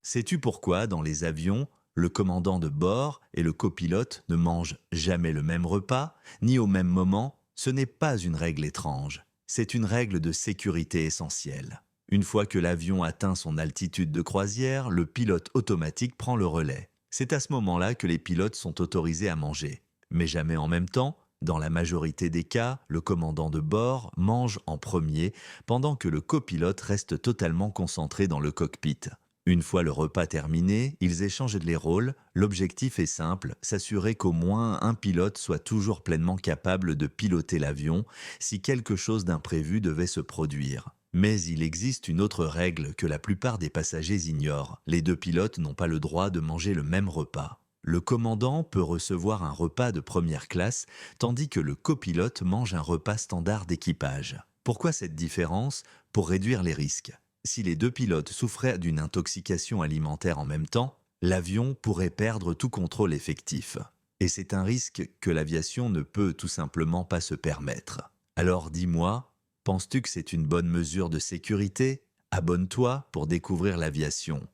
Sais-tu pourquoi, dans les avions, le commandant de bord et le copilote ne mangent jamais le même repas, ni au même moment? Ce n'est pas une règle étrange, c'est une règle de sécurité essentielle. Une fois que l'avion atteint son altitude de croisière, le pilote automatique prend le relais. C'est à ce moment-là que les pilotes sont autorisés à manger. Mais jamais en même temps. Dans la majorité des cas, le commandant de bord mange en premier, pendant que le copilote reste totalement concentré dans le cockpit. Une fois le repas terminé, ils échangent les rôles. L'objectif est simple, s'assurer qu'au moins un pilote soit toujours pleinement capable de piloter l'avion si quelque chose d'imprévu devait se produire. Mais il existe une autre règle que la plupart des passagers ignorent. Les deux pilotes n'ont pas le droit de manger le même repas. Le commandant peut recevoir un repas de première classe, tandis que le copilote mange un repas standard d'équipage. Pourquoi cette différence? Pour réduire les risques. Si les deux pilotes souffraient d'une intoxication alimentaire en même temps, l'avion pourrait perdre tout contrôle effectif. Et c'est un risque que l'aviation ne peut tout simplement pas se permettre. Alors dis-moi, penses-tu que c'est une bonne mesure de sécurité? Abonne-toi pour découvrir l'aviation.